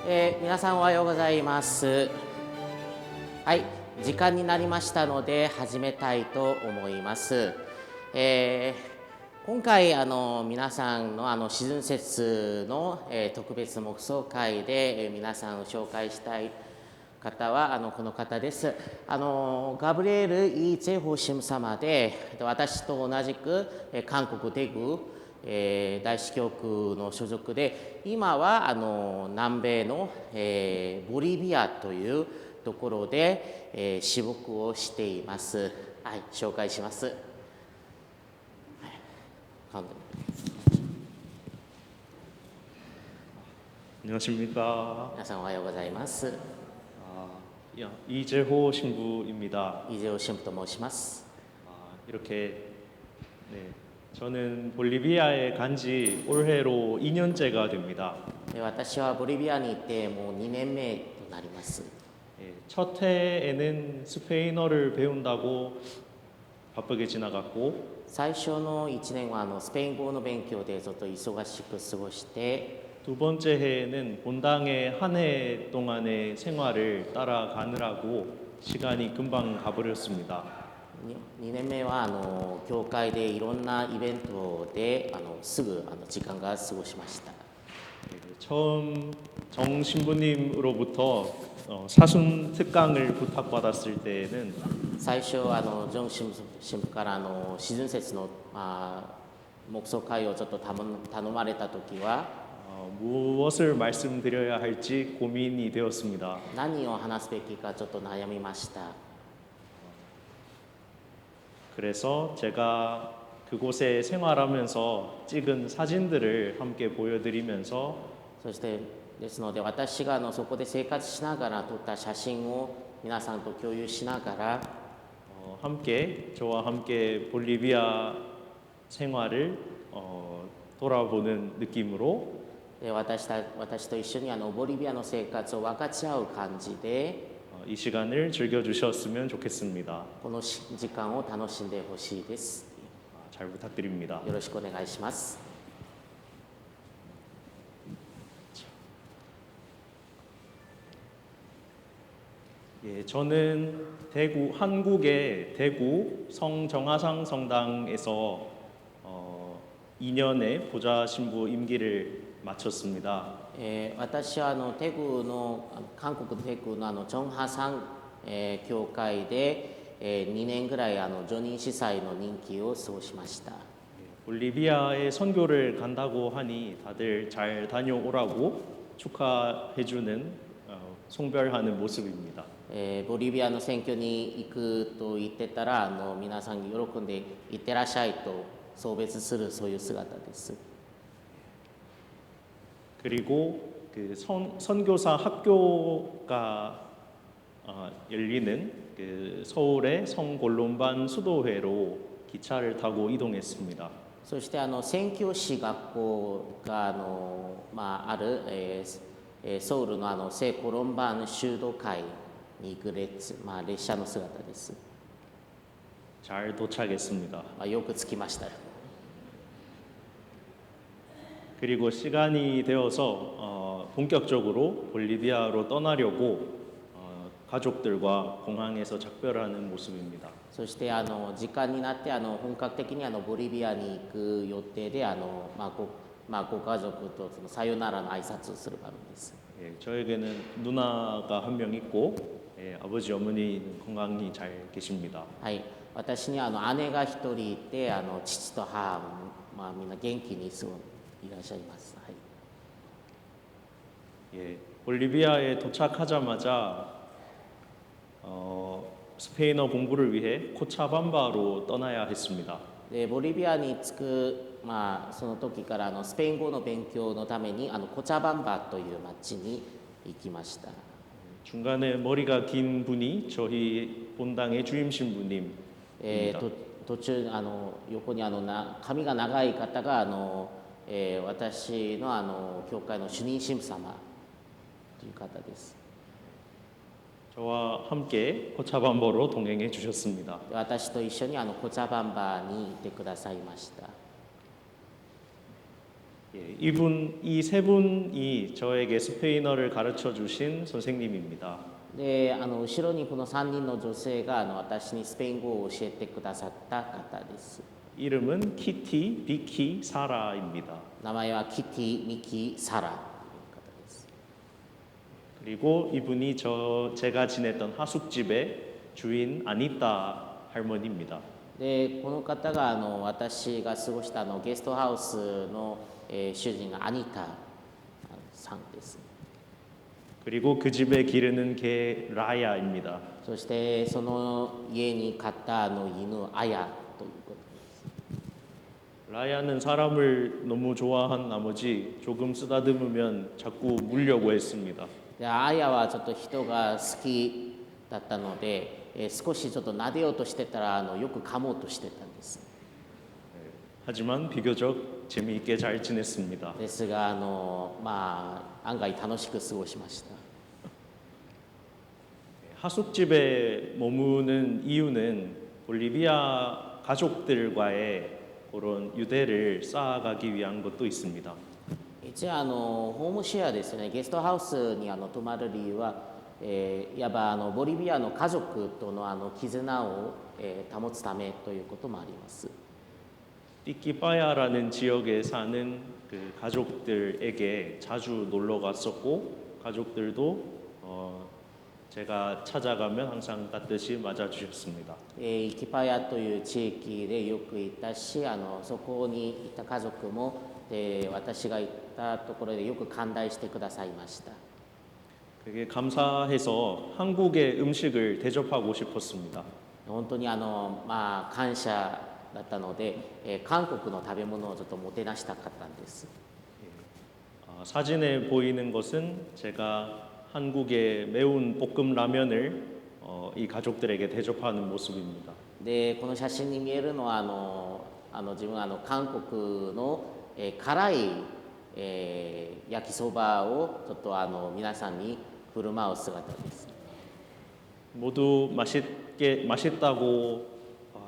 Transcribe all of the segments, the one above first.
皆さんおはようございます。はい、時間になりましたので始めたいと思います。今回皆さんのシズン節の、特別黙想会で、皆さんを紹介したい方はこの方です。ガブリエル・イ・チェホシム様で、私と同じく韓国テグ大司教区の所属で、今は南米の、ボリビアというところで、仕牧をしています。はい、紹介します。안녕하십니까. 皆さんおはようございます。 이재호 신부입니다. イゼオシムと申します。 이렇게 네, 저는 볼리비아에 간 지 올해로 2년째가 됩니다. 私はボリビアに行ってもう2年目となります。 첫 해에는 스페인어를 배운다고 바쁘게 지나갔고 最初の1年はスペイン語の勉強でずっと忙しく過ごして、 두 번째 해에는 본당의 한 해 동안의 생활을 따라가느라고 시간이 금방 가버렸습니다. 2年目は教会でいろんなイベントですぐ時間が過ごしました。 처음 정 신부님으로부터 사순 특강을 부탁받았을 때에는 最初ジョン神父からシズン節の黙想会をちょっと頼まれた時は 무엇을 말씀드려야 할지 고민이 되었습니다. 何を話すべきかちょっと悩みました。 그래서 제가 그곳에 생활하면서 찍은 사진들을 함께 보여드리면서 そしてですので私がそこで生活しながら撮った写真を皆さんと共有しながら 저와 함께 볼리비아 생활을 돌아보는 느낌으로 私と一緒にボリビアの生活を分かち合う感じで 이 시간을 즐겨주셨으면 좋겠습니다. この時間を楽しんでほしいです。 잘 부탁드립니다. よろしくお願いします。 예, 저는 한국의 대구 성정하상 성당에서 2년의 보좌 신부 임기를 마쳤습니다. 私はテグの韓国テグのチョンハサン、教会で、2年ぐらい常任司祭の任期を過ごしました。 볼리비아에 선교를 간다고 하니 다들 잘 다녀오라고 축하해주는 송별하는 모습입니다. ボリビアの選挙に行くと言ってたら皆さん喜んで行ってらっしゃいと送別するそういう姿です。 그리고 그 선교사 학교가 열리는 그 서울의 성골론반 수도회로 기차를 타고 이동했습니다. そして宣教師学校がある、ソウルの聖コロンバン修道会に行く列車の姿です。 잘 도착했습니다. よく着きました。 그리고 시간이 되어서 본격적으로 볼리비아로 떠나려고 가족들과 공항에서 작별하는 모습입니다. そして時間になって本格的にボリビアに行く予定でご家族とさよならの挨拶をする場面です。 예, 저에게는 누나가 한 명 있고 아버지 어머니는 건강히 잘 계십니다. はい、私に姉が一人いて父と母も、みんな元気にいらっしゃいます。はい、 예, 볼리비아에 도착하자마자 스페인어 공부를 위해 코차밤바로 떠나야 했습니다. でボリビアに着く、その時からスペイン語の勉強のためにコチャバンバという町に行きました。 중간에 머리가 긴 분이 저희 본당의 주임 신부님입니다. 途中横に髪が長い方が私の教会の主任神父様という方です。 저와 함께 코차밤바로 동행해 주셨습니다. 私と一緒にコチャバンバに行ってくださいました。 예, 이 세 분이 저에게 스페인어를 가르쳐 주신 선생님입니다. で後ろにこの3人の女性が私にスペイン語を教えてくださった方です。 이름은 키티, 비키, 사라입니다. 名前はキティ、ミキ、サラという方です。 그리고 이분이 제가 지냈던 하숙집의 주인 아니타 할머니입니다. でこの方が私が過ごしたゲストハウスの、主人がアニタさんです。 그리고 그 집에 기르는 개 라야입니다. そしてその家に飼った犬アヤということです。 라야는 사람을 너무 좋아한 나머지 조금 쓰다듬으면 자꾸 물려고 했습니다. でアヤはちょっと人が好きだったので、少しちょっと撫でようとしてたらよく噛もうとしてたんです。 하지만 비교적 재미있게 잘 지냈습니다. ですが案外楽しく過ごしました。 하숙집에 머무는 이유는 볼리비아 가족들과의 그런 유대를 쌓아가기 위한 것도 있습니다. 一応ホームシェアですね、ゲストハウスに泊まる理由は、いわばボリビアの家族との絆を、保つためということもあります。 띠끼빠야라는 지역에 사는 그 가족들에게 자주 놀러 갔었고 가족들도 제가 찾아가면 항상 따뜻이 맞아주셨습니다. イキパヤという地域でよく行ったし、そこにいた家族も、私が行ったところでよく歓待してくださいました。 되게 감사해서 한국의 음식을 대접하고 싶었습니다. 本当に感謝だったので、韓国の食べ物をちょっともてなしたかったんです。 사진에 보이는 것은 제가 한국의 매운 볶음 라면을 이 가족들에게 대접하는 모습입니다. でこの写真に見えるのは自分は韓国の、辛い、焼きそばをちょっと皆さんに振る舞う姿です。 모두 맛있다고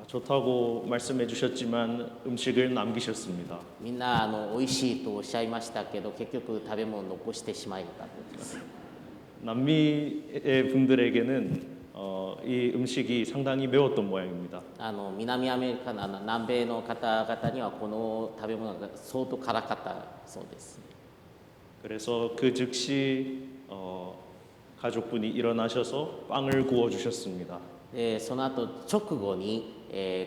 좋다고 말씀해 주셨지만 음식을 남기셨습니다. みんな美味しいとおっしゃいましたけど、結局食べ物を残してしまいたんです。 남미의 분들에게는 이 음식이 상당히 매웠던 모양입니다. 南アメリカの南米の方々にはこの食べ物が相当辛かったそうです。 그래서 그 즉시 가족분이 일어나셔서 빵을 구워 주셨습니다. でその後直後に、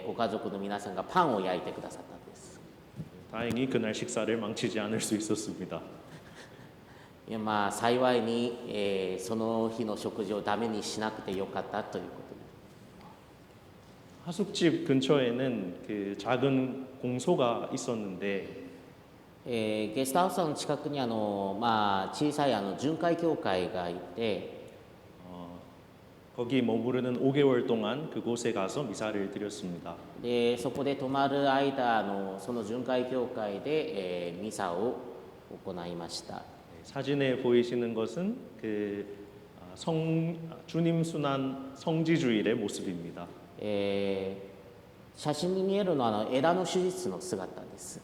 ご家族の皆さんがパンを焼いてくださったんです。 다행히 그날 식사를 망치지 않을 수 있었습니다. いや幸いに、その日の食事をダメにしなくてよかったということです。 하숙집 근처에는 그 작은 공소가 있었는데 ゲストハウスの近くに小さい巡回教会がいて、 거기 머무르는 5개월 동안 그곳에 가서 미사를 드렸습니다. でそこで泊まる間その巡回教会で、ミサを行いました。 사진에 보이시는 것은 주님 순환 성지주일의 모습입니다. 写真に見えるのは枝の手術の姿です。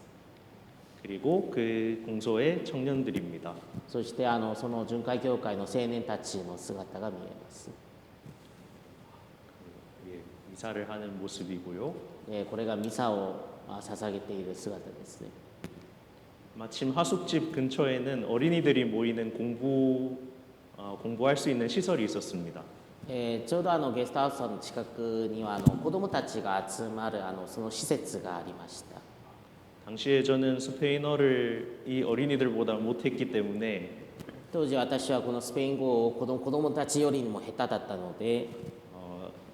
그리고 그 공소의 청년들입니다. そしてその巡回教会の青年たちの姿が見えます。 미사를 하는 모습이고요. これがミサを捧げている姿ですね。 마침 하숙집 근처에는 어린이들이 모이는 공부할 수 있는 시설이 있었습니다. ちょうどゲストハウスの近くには子どもたちが集まるその施設がありました。 당시에 저는 스페인어를 이 어린이들보다 못했기 때문에 当時私はこのスペイン語を子どもたちよりも下手だったので、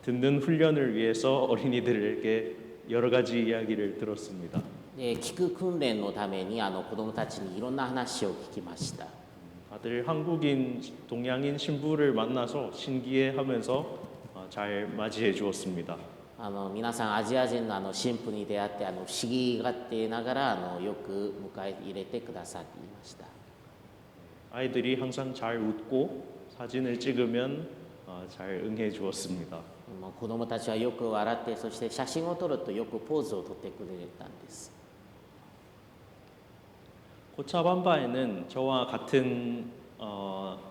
듣는 훈련을 위해서 어린이들에게 여러 가지 이야기를 들었습니다. 聞く訓練のために子どもたちにいろんな話を聞きました。 다들 한국인, 동양인 신부를 만나서 신기해하면서 잘 맞이해 주었습니다. 皆さんアジア人の神父に出会って不思議がってながらよく迎え入れてくださっていました。 아이들이 항상 잘 웃고 사진을 찍으면 잘 응해 주었습니다. 子どもたちはよく笑って、そして写真を撮るとよくポーズを撮ってくれたんです。 코차밤바에는 저와 같은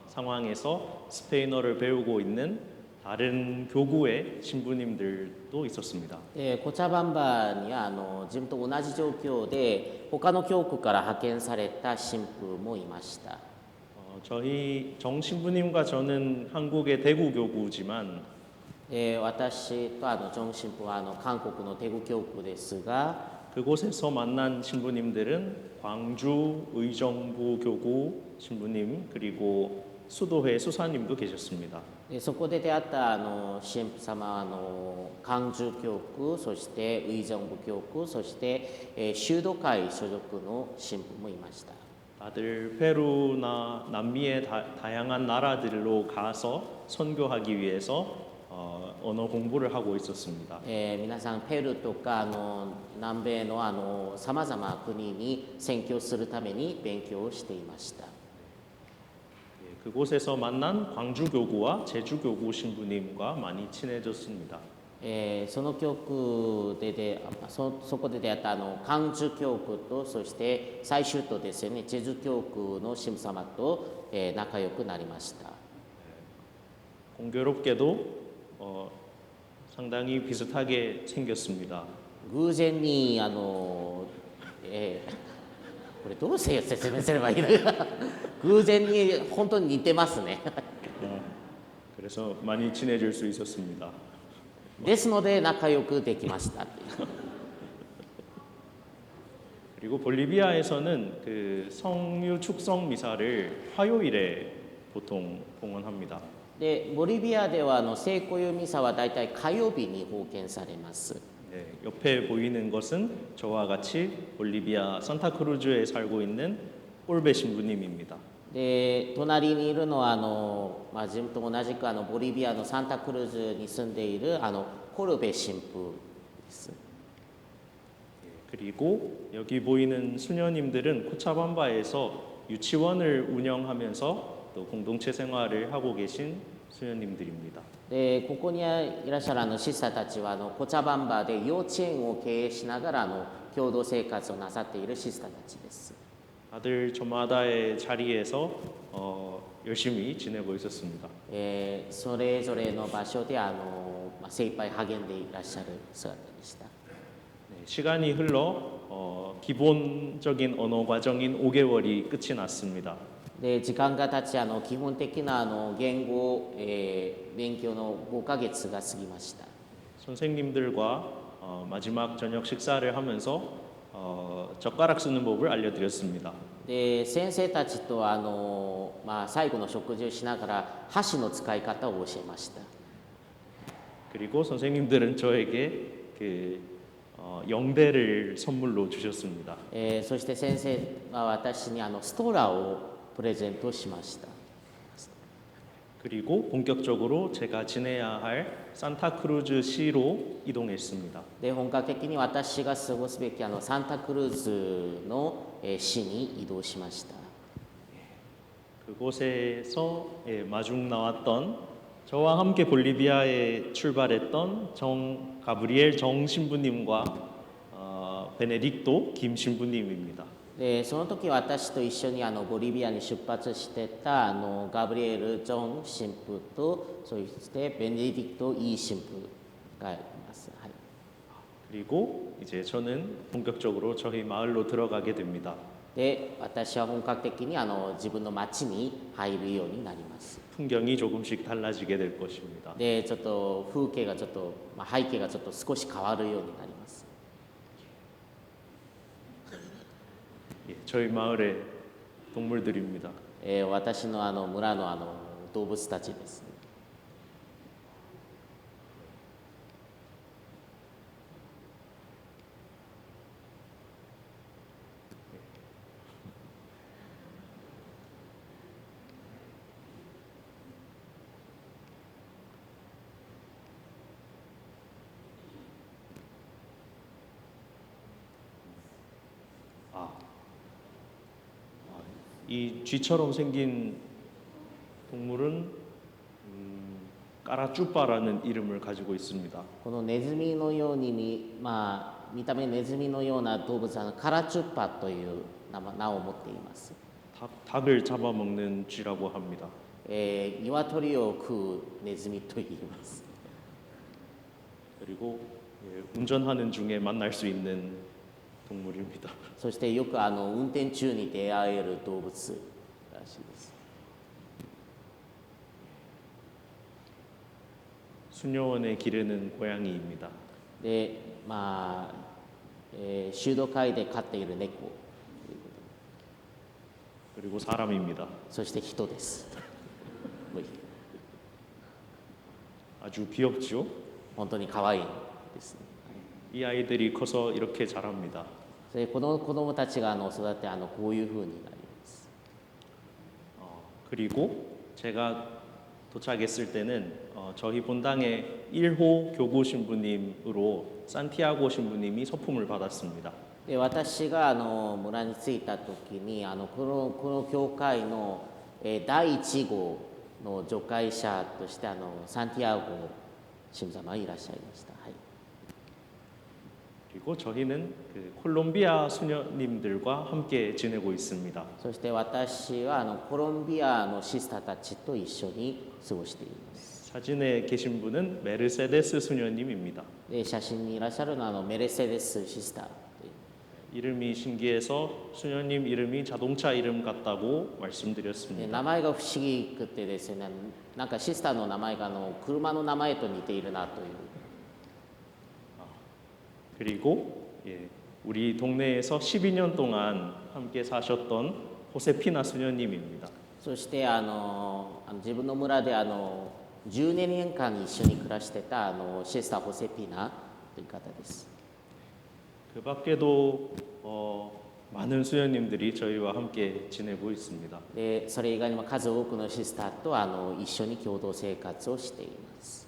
상황에서 스페인어를 배우고 있는 다른 교구의 신부님들도 있었습니다. コチャバンバには自分と同じ状況で他の教区から派遣された神父もいました。 저희 정 신부님과 저는 한국의 대구 교구지만 私とジョン神父は韓国のテグ教区ですが、 그곳에서 만난 신부님들은 광주 의정부 교구 신부님 그리고 수도회 수사님도 계셨습니다. そこで出会った神父様は関中教区、そしてウイジョン部教区、そして、修道会所属の神父もいました。 다들 페루나 남미의 다양한 나라들로 가서 선교하기 위해서 언어 공부를 하고 있었습니다. 皆さんペルーとか南米のさまざまな国に宣教するために勉強をしていました。 그곳에서 만난 광주 교구와 제주 교구 신부님과 많이 친해졌습니다. その教区でそこで出会った関中教区とそして最終とですねチェジュ教区の神父様と、仲良くなりました。 공교롭게도 상당히 비슷하게 생겼습니다. 偶然にこれどう説明すればいいのか偶然に本当に似てますね。 그래서 많이 친해질 수 있었습니다. ですので仲良くできました。 그리고 볼리비아에서는 그 성유 축성 미사를 화요일에 보통 봉헌합니다. でボリビアでは聖子湯ミサはだいたい火曜日に奉献されます。 네, 옆에 보이는 것은 저와 같이 볼리비아 산타크루즈에 살고 있는 올베 신부님입니다. で隣にいるのは自分と同じくボリビアのサンタクルーズに住んでいるコルベ神父です。 그리고 여기 보이는 수녀님들은 코차밤바에서 유치원을 운영하면서 또 공동체 생활을 하고 계신 수녀님들입니다. でここにいらっしゃるシスターたちはコチャバンバで幼稚園を経営しながら共同生活をなさっているシスターたちです。 다들 저마다의 자리에서 열심히 지내고 있었습니다. それぞれの場所で精一杯励んでいらっしゃる姿でした。 네, 시간이 흘러 기본적인 언어 과정인 5개월이 끝이 났습니다. で時間が経ち基本的な言語、勉強の5ヶ月が過ぎました。 선생님들과 마지막 저녁 식사를 하면서 젓가락 쓰는 법을 알려드렸습니다. で先生たちと最後の食事をしながら箸の使い方を教えました。 그리고 선생님들은 저에게 그 영대를 선물로 주셨습니다. そして先生は私にストラをプレゼントしました。 그리고 본격적으로 제가 지내야 할 산타크루즈 시로 이동했습니다. で本格的に私が過ごすべきサンタクルーズの市に移動しました。 그곳에서 마중 나왔던 저와 함께 볼리비아에 출발했던 정 가브리엘 정 신부님과 베네딕토 김 신부님입니다. でその時私と一緒にボリビアに出発してたガブリエル・ジョン神父とそしてベネディクト・イ神父がいます。はい、 그리고 이제 저는 본격적으로 저희 마을로 들어가게 됩니다. で私は本格的に自分の町に入るようになります。 풍경이 조금씩 달라지게 될 것입니다. でちょっと風景がちょっと、背景がちょっと少し変わるようになります。 예, 저희 마을의 동물들입니다. 私の村の動物たちです。 이 쥐처럼 생긴 동물은 까라쭈빠라는 이름을 가지고 있습니다. このネズミのように見た目ネズミのような動物カラチュッパという名を持っています。 닭을 잡아먹는 쥐라고 합니다. 鶏を食うネズミと言います。 그리고 운전하는 중에 만날 수 있는 동물입니다. そしてよく運転中に出会える動物らしいです。 수녀원에 기르는 고양이입니다. で、修道会で飼っている猫、 그리고 사람입니다. そして人です。아주 귀엽죠? 本当に可愛いですね。 이 아이들이 커서 이렇게 자랍니다. それでこの子供たちが育ってこういう風になります。 그리고 제가 도착했을 때는 저희 본당의 1호 교구 신부님으로 산티아고 신부님이 서품을 받았습니다. で私が村に着いた時にこの教会の第1号の助会者としてサンティアゴ神様がいらっしゃいました。はい、 그리고 저희는 그 콜롬비아 수녀님들과 함께 지내고 있습니다. そして私はコロンビアのシスターたちと一緒に過ごしています。 사진에 계신 분은 메르세데스 수녀님입니다. で写真にいらっしゃるのはメルセデスシスター。 이름이 신기해서 수녀님 이름이 자동차 이름 같다고 名 말씀드렸습니다. 前が不思議くてですね、なんかシスターの名前が車の名前と似ているなという。 그리고 우리 동네에서 12년 동안 함께 사셨던 호세피나 수녀님입니다. そして自分の村で10年間一緒に暮らしてたシスター・ホセピナという方です。 그 밖에도 많은 수녀님들이 저희와 함께 지내고 있습니다. でそれ以外にも数多くのシスターと一緒に共同生活をしています。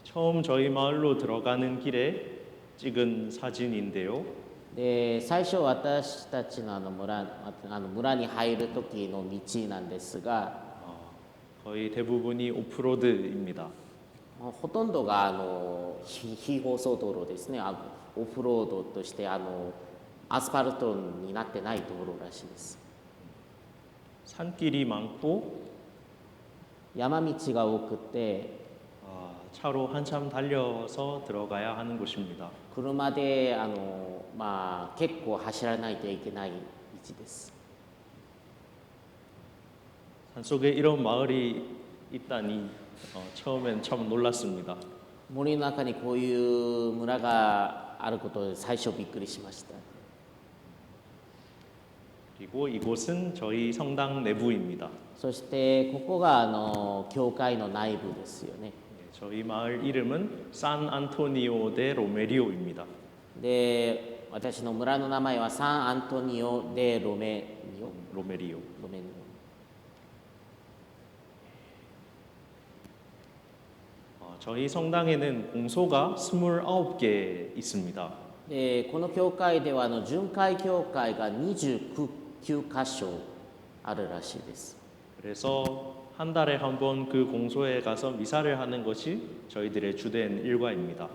처음 저희 마을로 들어가는 길에 찍은 사진인데요. で最初私たちの村に入る時の道なんですが、 거의 대부분이 오프로드입니다. ほとんどが非舗装道路ですね。オフロードとしてアスファルトになってない道路らしいです。 산길이 많고 山道が多くて 차로 한참 달려서 들어가야 하는 곳입니다. 車で結構走らないといけない道です。 산속에 이런 마을이 있다니 처음엔 참 놀랐습니다. 森の中にこういう村があることで最初びっくりしました。 그리고 이곳은 저희 성당 내부입니다. そしてここが教会の内部ですよね。 저희 마을 이름은 산 안토니오 데 로메리오입니다. で私の村の名前はサンアントニオ・デ・ロメニオ。 로메리오. ロメニオ。 저희 성당에는 공소가 29개 있습니다. でこの教会では巡回教会が29箇所あるらしいです。 그래서 한 달에 한 번 그 공소에 가서 미사를 하는 것이 저희들의 주된 일과입니다.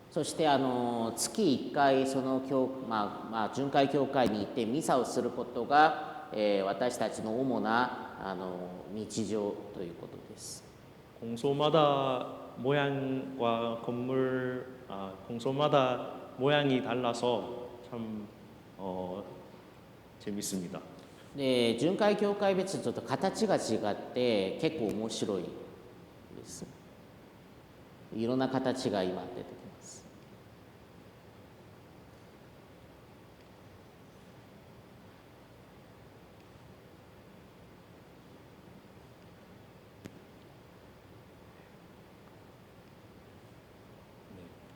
そして月1回その巡回教会に行ってミサをすることが、私たちの主な日常ということです。 공소마다 모양과 건물, 공소마다 모양이 달라서 참 재밌습니다. で巡回教会別にちょっと形が違って結構面白いです。いろんな形が今出てきます。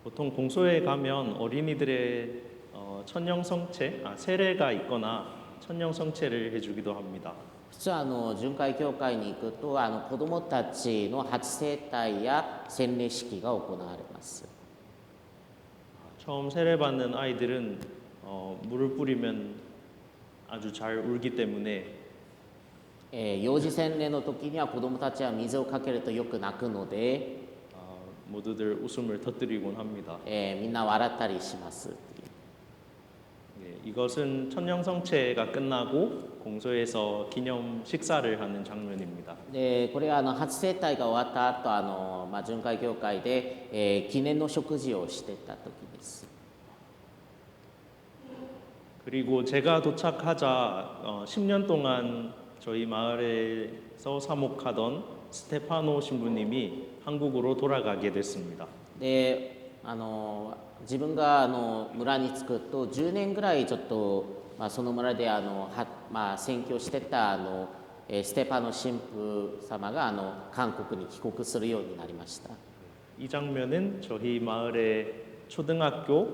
보통 공소에 가면 어린이들의 천년성체, 세례가 있거나 천년성체를 해주기도 합니다. 普通巡回教会に行くと子どもたちの初生体や洗礼式が行われます。 처음 세례받는 아이들은 물을 뿌리면 아주 잘 울기 때문에 幼児洗礼の時には子どもたちは水をかけるとよく泣くので、 모두들 웃음을 터뜨리곤 합니다. みんな笑ったりします。 이것은 천년성체가 끝나고 공소에서 기념 식사를 하는 장면입니다. でこれは初世帯が終わった後巡回業界で、記念の食事をしてた時です。 그리고 제가 도착하자 10년 동안 저희 마을에서 사목하던 스테파노 신부님이 한국으로 돌아가게 됐습니다. で自分が村に着くと10年ぐらいちょっと、その村で宣教してたステパノ神父様が韓国に帰国するようになりました。 이 장면은 저희 마을의 초등학교,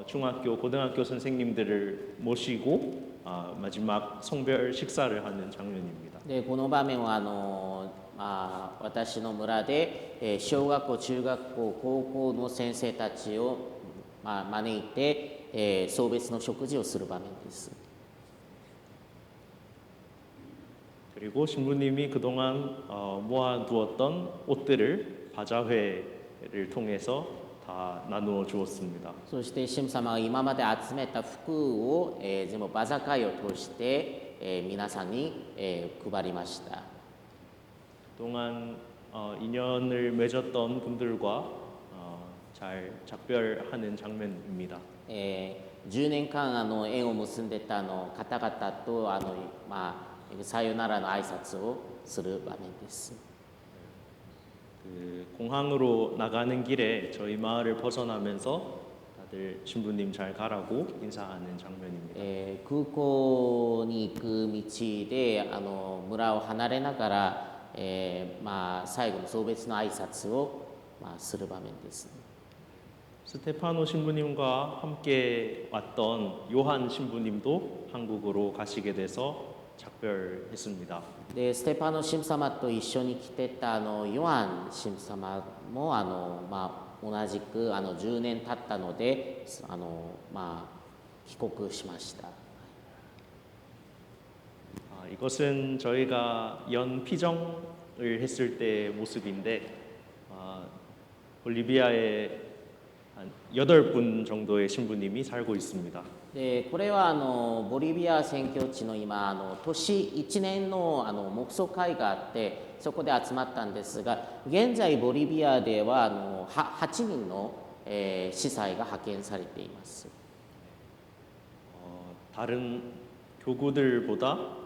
중학교, 고등학교 선생님들을 모시고 마지막 성별 식사를 하는 장면입니다. でこの場面は私の村で、小学校、中学校、高校の先生たちを、招いて、送別の食事をする場面です。 그리고 신부님이 그동안 모아두었던 옷들을 바자회를 통해서 다 나누어 주었습니다. そして神父様が今まで集めた服を、全部バザ会を通して、皆さんに、配りました。 그동안 인연을 맺었던 분들과 잘 작별하는 장면입니다. 10年間縁を結んでた方々とさよならの挨拶をする場面です。 그 공항으로 나가는 길에 저희 마을을 벗어나면서 다들 신부님 잘 가라고 인사하는 장면입니다. 空港に行く道で村を離れながら、最後の送別の挨拶を、する場面です。 스테파노 신부님과 함께 왔던 요한 신부님도 한국으로 가시게 돼서 작별했습니다. でステパノ神父様と一緒に来てたヨアン神父様も同じく10年経ったので帰国しました。 이것은 저희가 연 피정을 했을 때 모습인데 볼리비아에 한 8분 정도의 신부님이 살고 있습니다. でこれはボリビア宣教地の今年1年の黙想会があってそこで集まったんですが現在ボリビアでは8人の、司祭が派遣されています。 다른 교구들보다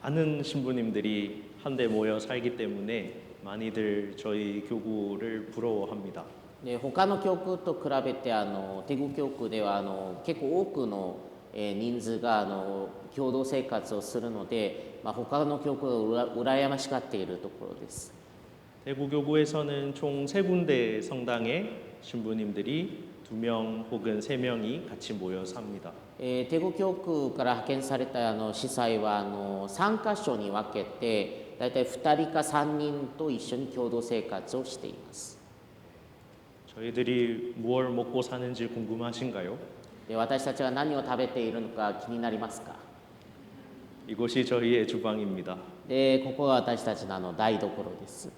많은 신부님들이 한데 모여 살기 때문에 많이들 저희 교구를 부러워합니다. で他の教区と比べてテグ教区では結構多くの、人数が共同生活をするので、他の教区が羨ましがっているところです。 대구 교구에서는 총 3군데 성당에 신부님들이 2명 혹은 3명이 같이 모여 삽니다. テグ教区から派遣された司祭は3カ所に分けてだいたい2人か3人と一緒に共同生活をしています。 저희들이 무얼 먹고 사는지 궁금하신가요? で私たちは何を食べているのか気になりますか？ 이곳이 저희의 주방입니다. でここが私たちの台所です。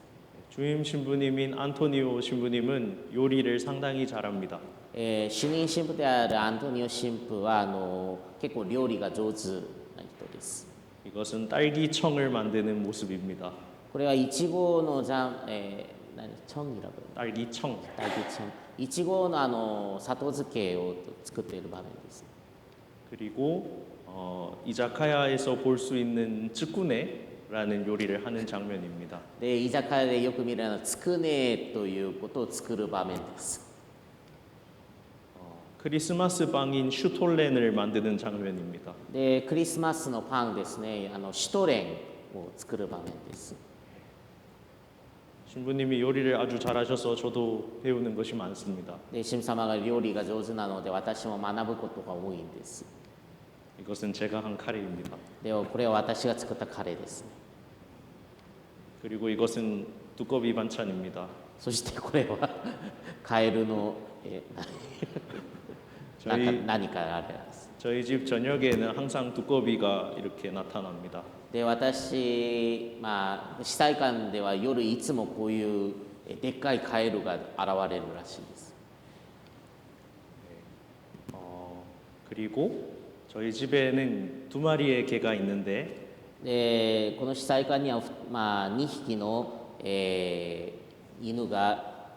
주임 신부님인 안토니오 신부님은 요리를 상당히 잘합니다. 主任神父であるアントニオ神父は結構料理が上手な人です。 이것은 딸기청을 만드는 모습입니다. これはいちごの청이라고 딸기청. いちごの砂糖漬けを作っている場面です。 그리고 이자카야에서 볼 수 있는 쯔꾸네라는 요리를 하는 장면입니다. で居酒屋でよく見るつくねということを作る場面です。 크리스마스 빵인 슈톨렌을 만드는 장면입니다. でクリスマスのパンですねシュトレンを作る場面です。 신부님이 요리를 아주 잘하셔서 저도 배우는 것이 많습니다. で神様が料理が上手なので私も学ぶことが多いんです。 이것은 제가 한 카레입니다. でこれは私が作ったカレーですね。 그리고 이것은 두꺼비 반찬입니다. そしてこれはカエルの何かあれです。 저희 집 저녁에는 항상 두꺼비가 이렇게 나타납니다. で私、司祭官では夜いつもこういうでっかいカエルが現れるらしいです。 그리고 저희 집에는 두 마리의 개가 있는데 でこの司祭館には、2匹の、犬が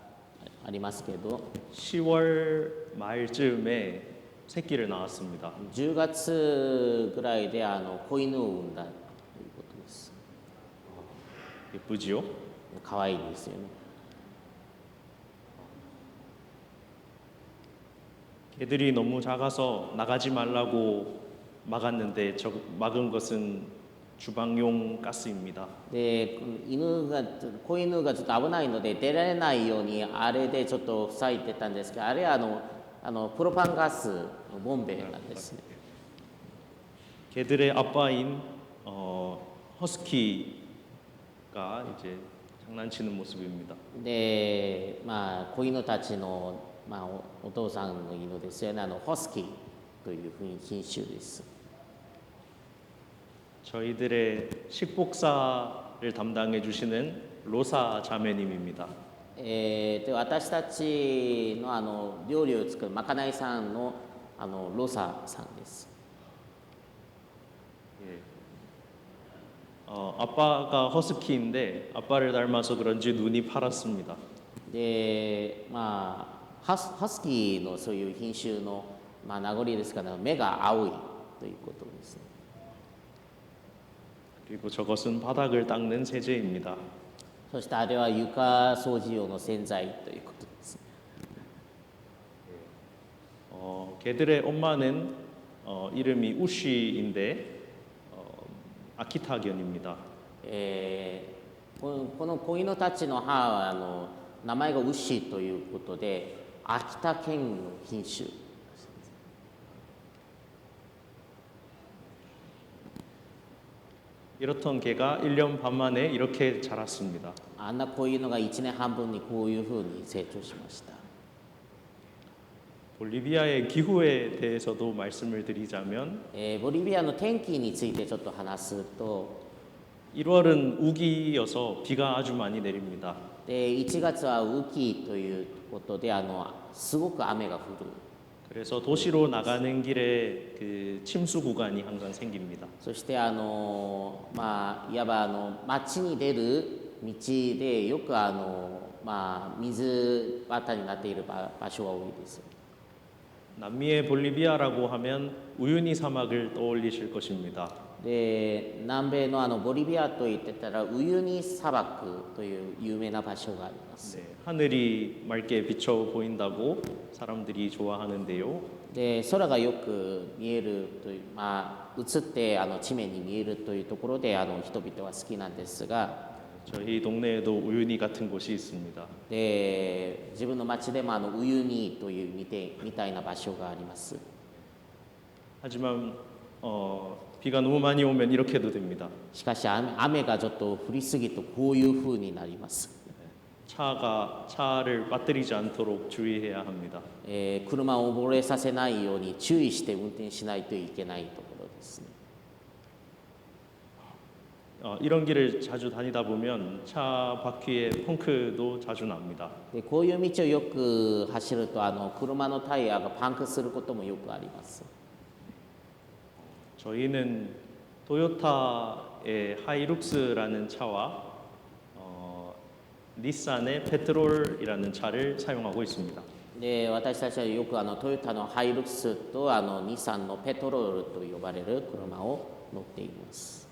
ありますけど 10월 말쯤에 새끼를 낳았습니다. 10月ぐらいで子犬を産んだということです。 예쁘지요? 可愛いですよね。 개들이 너무 작아서 나가지 말라고 막았는데 막은 것은 주방용 가스입니다. で子犬がちょっと危ないので出られないようにあれでちょっと塞いでたんですけど、あれはプロパンガスのボンベなんですね。 개들의 아빠인 허스키가 이제 장난치는 모습입니다. で子犬たちの、お父さんの犬ですよね。ホスキーという品種です。 저희들의 식복사를 담당해 주시는 로사 자매님입니다. で私たちの料理を作るまかないさんのロサさんです。 아빠가 허스키인데 아빠를 닮아서 그런지 눈이 파랗습니다. でハスキーのそういう品種の、名残ですから目が青いということですね。 그리고 저것은 바닥을 닦는 세제입니다. そしてあれは床掃除用の洗剤ということです。 개들의 엄마는 이름이 우쉬인데 아키타견입니다. この子犬たちの母は名前がウッシーということで秋田県の品種。 이렇던 개가 1년 반 만에 이렇게 자랐습니다. あんな子犬が1年半分にこういうふうに成長しました。 볼리비아의 기후에 대해서도 말씀을 드리자면 ボリビアの天気についてちょっと話すと 1월은 우기여서 비가 아주 많이 내립니다. で1月は雨季ということですごく雨が降る。 그래서 도시로 나가는 길에 그 침수 구간이 항상 생깁니다. そしていわば町に出る道でよく水渡りになっている場所が多いです。 남미의 볼리비아라고 하면 우유니 사막을 떠올리실 것입니다. で南米のボリビアといってたらウユニ砂漠という有名な場所があります。 네, 하늘이 맑게 비쳐 보인다고 사람들이 좋아하는데요. で空がよく見えるという、映って地面に見えるというところで人々は好きなんですが、 저희 동네에도 우유니 같은 곳이 있습니다. で自分の町でもウユニというみたいな場所があります。 하지만 비가 너무 많이 오면 이렇게도 됩니다. しかし雨がちょっと降りすぎるとこういう風になります。 차를 빠뜨리지 않도록 주의해야 합니다. 車を溺れさせないように注意して運転しないといけないところですね。 이런 길을 자주 다니다 보면 차 바퀴에 펑크도 자주 납니다. でこういう道をよく走ると車のタイヤがパンクすることもよくあります。 저희는 토요타의 하이룩스라는 차와 닛산의 페트롤이라는 차를 사용하고 있습니다. で私たちはよくトヨタのハイルクスと日産のペトロールと呼ばれる車を乗っています。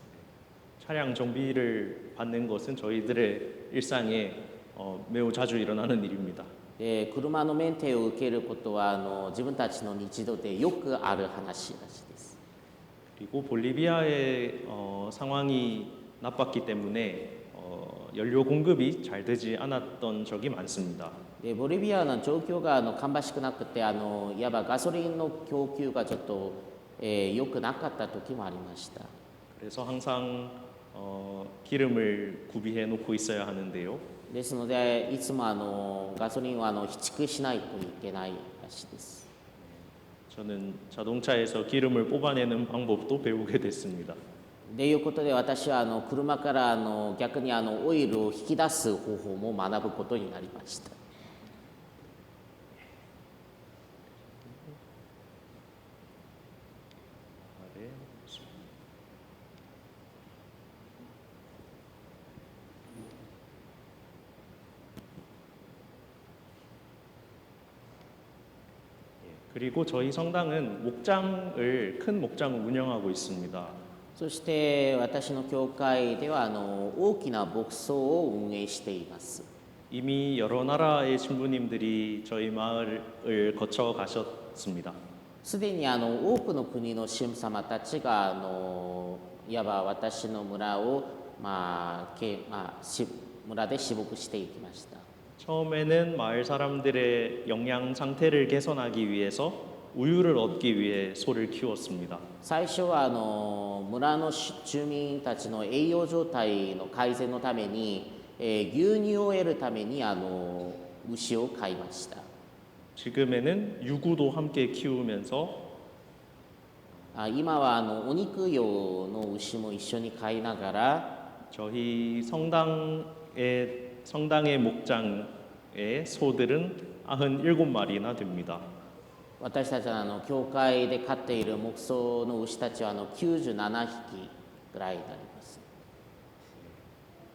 차량 정비를 받는 것은 저희들의 일상에 매우 자주 일어나는 일입니다. で車のメンテを受けることは自分たちの日常でよくある話らしいです。 그리고 볼리비아의 상황이 나빴기 때문에 연료 공급이 잘 되지 않았던 적이 많습니다. でボリビアの状況が芳しくなくていわばガソリンの供給がちょっと、良くなかった時もありました。 그래서 항상 기름을 구비해 놓고 있어야 하는데요. ですのでいつもガソリンは備蓄しないといけないらしいです。 저는 자동차에서 기름을 뽑아내는 방법도 배우게 됐습니다. ということで私は車から逆にオイルを引き出す方法も学ぶことになりました。 그리고 저희 성당은 큰 목장을 운영하고 있습니다. そして私の教会では大きな牧草を運営しています。 이미 여러 나라의 신부님들이 저희 마을을 거쳐 가셨습니다. すでに多くの国の神父様たちがいわば私の村を、村で私牧していきました。 처음에는 마을 사람들의 영양 상태를 개선하기 위해서 우유를 얻기 위해 소를 키웠습니다. 最初は村の住民たちの栄養状態の改善のために、牛乳を得るために牛を飼いました。 지금에는 유구도 함께 키우면서 今はお肉用の牛も一緒に飼いながら 저희 성당의 목장의 소들은 97마리나 됩니다. 私たちの教会で飼っている牧草の牛たちは97匹ぐらいになります。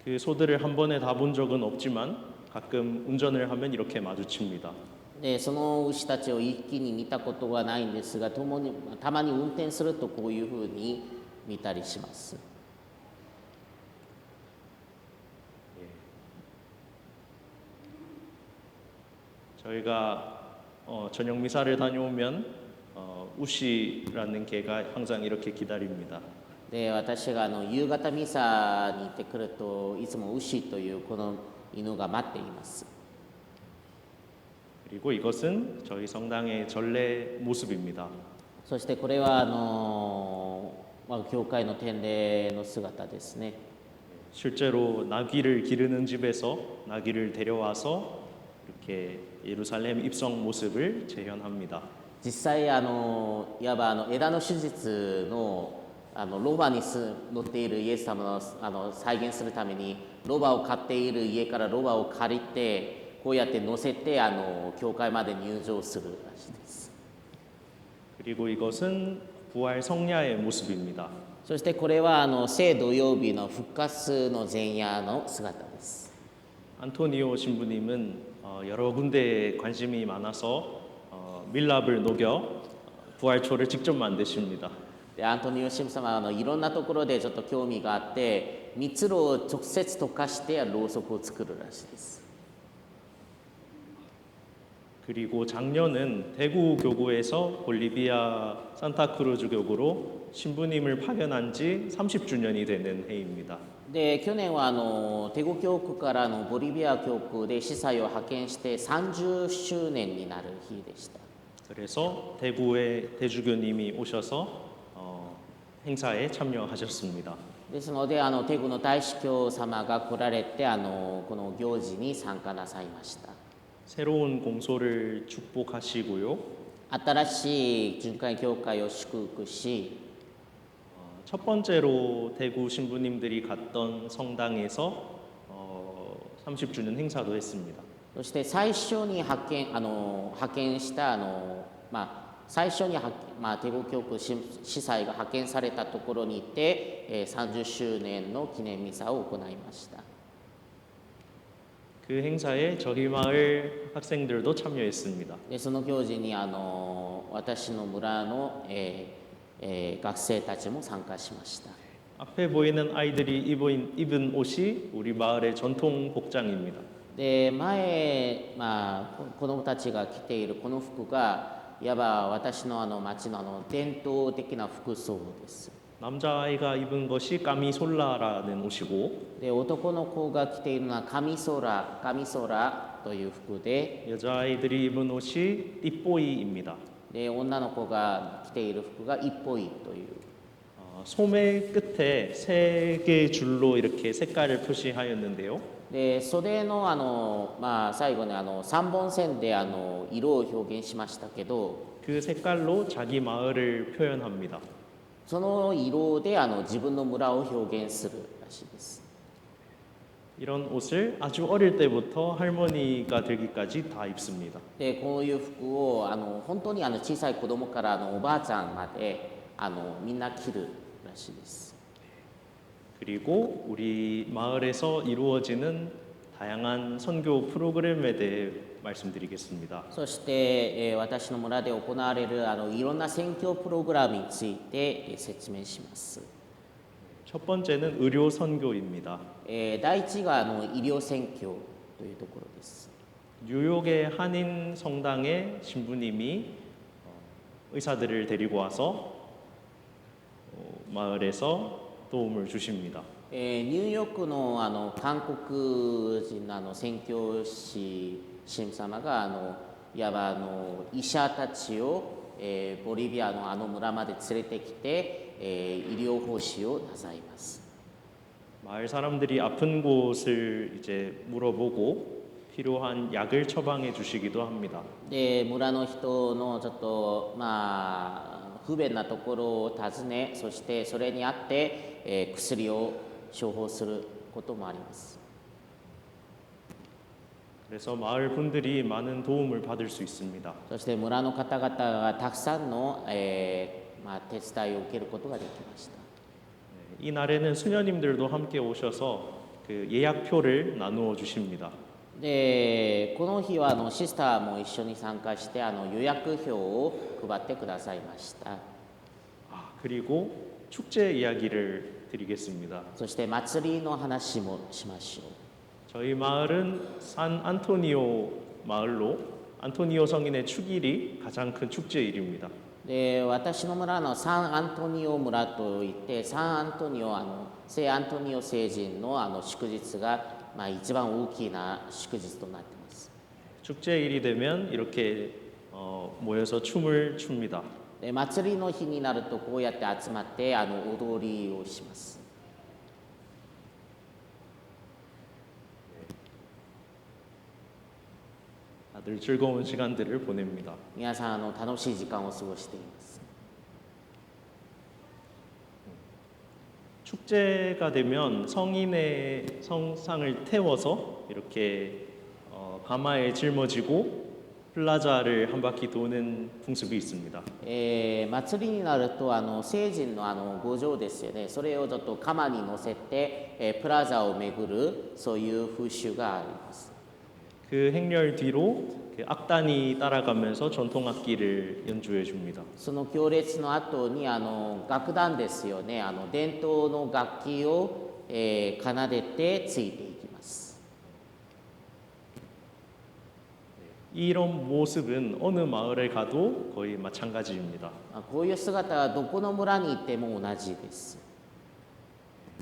그 소들을 한 번에 다 본 적은 없지만 가끔 운전을 하면 이렇게 마주칩니다. でその牛たちを一気に見たことはないんですが、たまに運転するとこういうふうに見たりします。 저희가 저녁 미사를 다녀오면 우시라는 개가 항상 이렇게 기다립니다. で私が夕方ミサに行ってくるといつも牛というこの犬が待っています。 그리고 이것은 저희 성당의 전래 모습입니다. そしてこれは教会の典礼の姿ですね。 실제로 나귀를 기르는 집에서 나귀를 데려와서 이렇게 예루살렘 입성 모습을 재현합니다. 実際いわば枝の手術のロバに乗っているイエス様の再現するためにロバを飼っている家からロバを借りてこうやって乗せて教会まで入場するらしいです。 그리고 이것은 부활 성야의 모습입니다. そしてこれは聖土曜日の復活の前夜の姿です。 안토니오 신부님은 여러 군데에 관심이 많아서 밀랍을 녹여 부활초를 직접 만드십니다. でアントニオ神父様はいろんなところでちょっと興味があって蜜蝋を直接溶かしてろうそくを作るらしいです。 그리고 작년은 대구 교구에서 볼리비아 산타크루즈 교구로 신부님을 파견한 지 30주년이 되는 해입니다. で去年はテゴ教区からボリビア教区で司祭を派遣して30周年になる日でした。 그래서 대구의 대주교님이 오셔서 행사에 참여하셨습니다. ですのでテゴの大司教様が来られてこの行事に参加なさいました。 새로운 공소를 축복하시고요. 新しい巡回教会を祝福し 첫 번째로 대구 신부님들이 갔던 성당에서 30주년 행사도 했습니다. そして最初に派遣した最初にテゴ教区司祭が派遣されたところにて30周年の記念ミサを行いました。 그 행사에 저희 마을 학생들도 참여했습니다. でその行事に私の村の、学生たちも参加しました。 앞에 보이는 아이들이 입은 옷이 우리 마을의 전통 복장입니다. で前、子どもたちが着ているこの服がいわば私の町の伝統的な服装です。 남자아이가 입은 것이 까미솔라라는 옷이고 で男の子が着ているのはカミソラという服で 여자아이들이 입은 옷이 띠뽀이입니다. で女の子が着ている服が一歩いという 소매 끝에 3개의 줄로 이렇게 색깔을 표시하였는데요. で袖の最後に3本線で色を表現しましたけど 그 색깔로 자기 마을을 표현합니다. その色で自分の村を表現するらしいです。 이런 옷을 아주 어릴 때부터 할머니가 되기까지 다 입습니다. でこういう服を本当に小さい子供からおばあちゃんまでみんな着るらしいです。 그리고 우리 마을에서 이루어지는 다양한 선교 프로그램에 대해 말씀드리겠습니다. そして、私の村で行われるいろんな宣教プログラムについて、説明します。 첫 번째는 의료 선교입니다. 第一が医療宣教というところです。 뉴욕의 한인 성당의 신부님이 의사들을 데리고 와서 마을에서 도움을 주십니다. ニューヨークの韓国人の宣教師神様がいわば医者たちを、ボリビアの村まで連れてきて、医療奉仕をなさいます。 마을 사람들이 아픈 곳을 이제 물어보고 필요한 약을 처방해 주시기도 합니다. で村の人のちょっと不便なところを訪ね、そしてそれにあって、薬を処方することもあります。 그래서 마을 분들이 많은 도움을 받을 수 있습니다. そして村の方々がたくさんの、手伝いを受けることができました。 이 날에는 수녀님들도 함께 오셔서 그 예약표를 나누어 주십니다. でこの日はシスターも一緒に参加して予約表を配ってくださいました。 그리고 축제 이야기를 드리겠습니다. そして祭りの話もしましょう。 저희 마을은 산 안토니오 마을로 안토니오 성인의 축일이 가장 큰 축제일입니다. で私の村のサンアントニオ村といってサンアントニオ聖アントニオ聖人の祝日が一番大きな祝日となっています。 축제일이 되면 이렇게 모여서 춤을 춥니다. で祭りの日になるとこうやって集まって踊りをします。 다들 즐거운 시간들을 보냅니다. 皆さん楽しい時間を過ごしています。 축제가 되면 성인의 성상을 태워서 이렇게 가마에 짊어지고 플라자를 한 바퀴 도는 풍습이 있습니다. 祭りになると聖人の御城ですよね。それをちょっと鎌に乗せて、プラザを巡るそういう風習があります。 그 행렬 뒤로 악단이 따라가면서 전통 악기를 연주해 줍니다. その行列の後に楽団ですよね。伝統の楽器を、奏でてついていきます。 이런 모습은 어느 마을에 가도 거의 마찬가지입니다. こういう姿はどこの村に行っても同じです。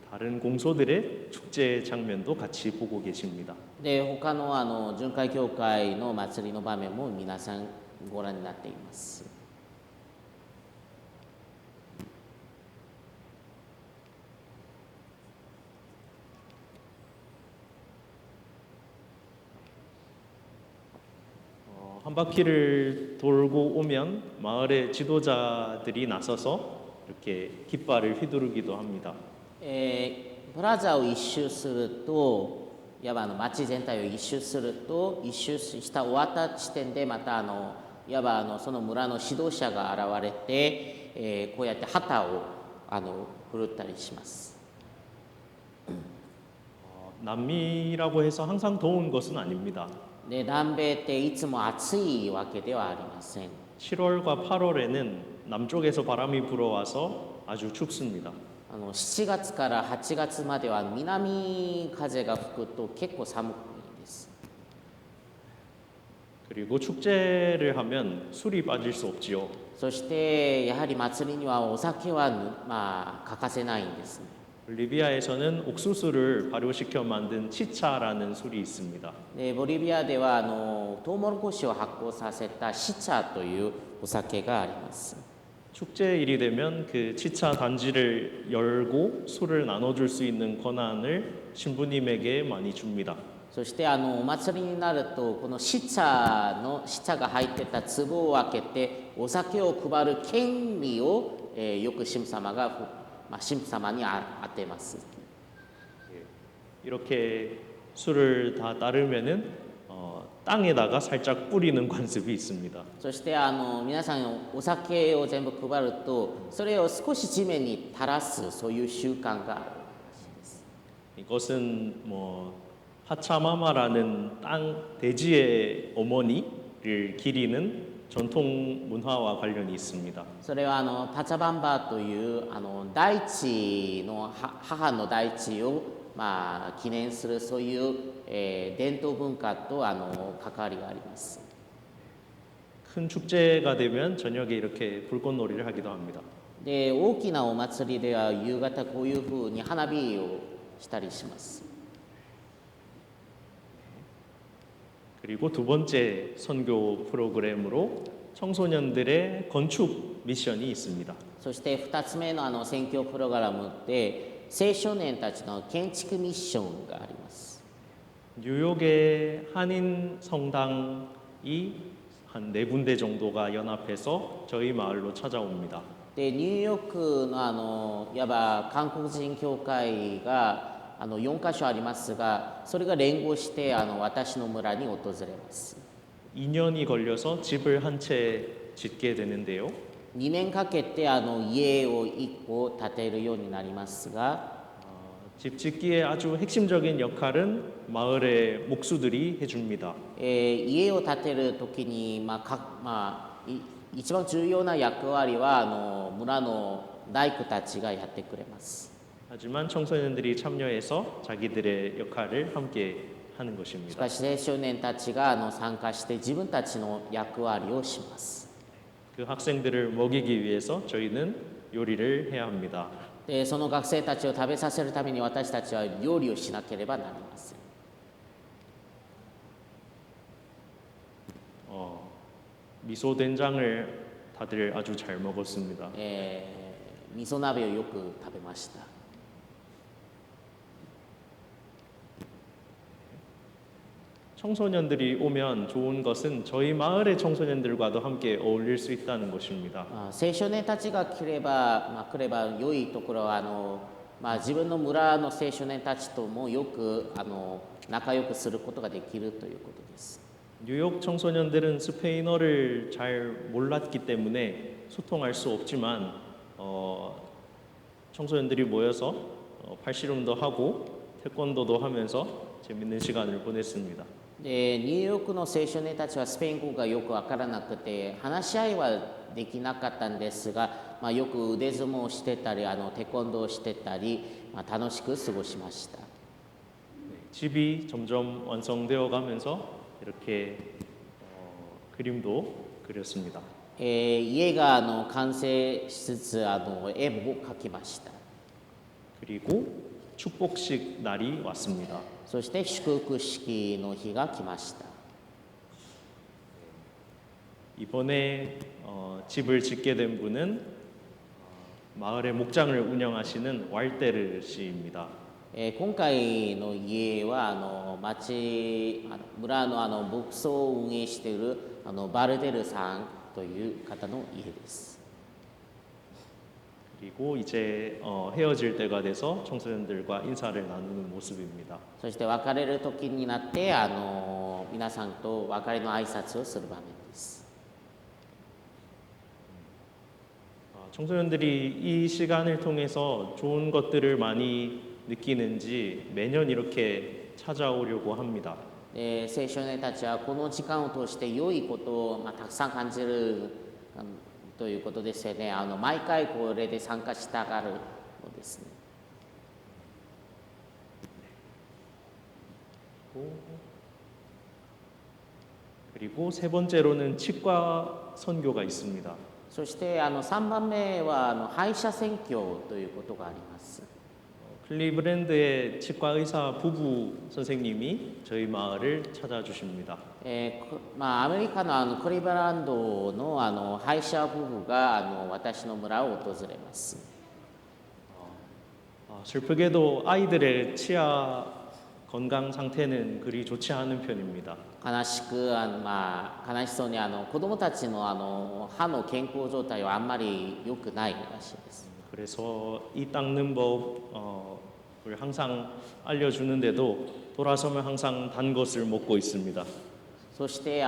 다른 공소들의 축제 장면도 같이 보고 계십니다. で他の巡回教会の祭りの場面も皆さんご覧になっています。 한 바퀴를 돌고 오면 마을의 지도자들이 나서서 이렇게 깃발을 휘두르기도 합니다. プラザを一周すると、いわば町全体を一周すると、一周した終わった地点でまたいわばその村の指導者が現れて、こうやって旗を振るったりします。 남미라고 해서 항상 더운 것은 아닙니다. で南米っていつも暑いわけではありません。 7월과 8월에는 남쪽에서 바람이 불어와서 아주 춥습니다. 7月から8月までは南風が吹くと結構寒いです。 그리고 축제를 하면 술이 빠질 수 없지요. そしてやはり祭りにはお酒は欠かせないんですね。 볼리비아에서는 옥수수를 발효시켜 만든 치차라는 술이 있습니다. でボリビアではトウモロコシを発酵させたシチャというお酒があります。 축제일이 되면 그 치차 단지를 열고 술을 나눠줄 수 있는 권한을 신부님에게 많이 줍니다. そしてお祭りになるとこのシチャが入ってた壺を開けてお酒を配る権利を、よく神様に当てます。 이렇게 술을 다 따르면은 땅에다가 살짝 뿌리는 관습이 있습니다. そして皆さんお酒を全部配るとそれを少し地面に垂らすそういう習慣があるらしいです。 이것은 뭐 파차마마라는 땅 대지의 어머니를 기리는 전통 문화와 관련이 있습니다. それはパチャバンバという大地の母の大地を、記念するそういう、伝統文化と関わりがあります。 큰 축제가 되면 저녁에 이렇게 불꽃놀이를 하기도 합니다. で大きなお祭りでは夕方こういうふうに花火をしたりします。 그리고 두 번째 선교 프로그램으로 청소년들의 건축 미션이 있습니다. そして2つ目の宣教プログラムで青少年たちの建築ミッションがあります。 뉴욕의 한인 성당이 한 4군데 정도가 연합해서 저희 마을로 찾아옵니다. でニューヨークのいわば韓国人教会が4カ所ありますが、それが連合して私の村に訪れます。 2년이 걸려서 집을 한 채 짓게 되는데요. 2年かけて家を1個建てるようになりますが、 집 짓기에 아주 핵심적인 역할은 마을의 목수들이 해줍니다. 家を建てる時に、一番重要な役割は村の大工たちがやってくれます。 하지만 청소년들이 참여해서 자기들의 역할을 함께 하는 し 것입니다. かし青少年たちが参加して自分たちの役割をします。 그 학생들을 먹이기 위해서 저희는 요리를 해야 합니다. でその学生たちを食べさせるために私たちは料理をしなければなりません。 미소 된장을 다들 아주 잘 먹었습니다. 味噌鍋をよく食べました。 청소년들이 오면 좋은 것은 저희 마을의 청소년들과도 함께 어울릴 수 있다는 것입니다. 青少年たちが来れば良いところは自分の村の青少年たちともよく仲良くすることができるということです。 뉴욕 청소년들은 스페인어를 잘 몰랐기 때문에 소통할 수 없지만 청소년들이 모여서 팔씨름도 하고 태권도도 하면서 재밌는 시간을 보냈습니다. でニューヨークの青少年たちはスペイン語がよく分からなくて話し合いはできなかったんですが、よく腕相撲をしてたりテコンドーをしてたり、楽しく過ごしました。 집이 점점 완성되어 가면서 이렇게 그림도 그렸습니다. 家が完成しつつ絵も描きました。 그리고 축복식 날이 왔습니다. そして祝福式の日が来ました。 이번에 집을 짓게 된 분은 마을의 목장을 운영하시는 왈테르 씨입니다. 今回の家は村の牧草を運営しているバルデルさんという方の家です。 그리고 이제 헤어질 때가 돼서 청소년들과 인사를 나누는 모습입니다. そして別れる時になって皆さんと別れの挨拶をする場面です。 청소년들이 이 시간을 통해서 좋은 것들을 많이 느끼는지 매년 이렇게 찾아오려고 합니다. 青少年たちはこの時間を通して良いことをたくさん感じるということですよね。毎回これで参加したがるのですね。 그리고 세 번째로는 치과 선교가 있습니다. そして3番目は歯医者宣教ということがあります。 클리브랜드의 치과 의사 부부 선생님이 저희 마을을 찾아주십니다. アメリカのクリーブランドの歯医者夫婦が私の村を訪れます。 슬프게도 아이들의 치아 건강 상태는 그리 좋지 않은 편입니다. 悲しそうに子どもたちの歯の健康状態はあんまり良くないらしいです。 그래서 이 닦는 법을 항상 알려주는데도 돌아서면 항상 단 것을 먹고 있습니다. そして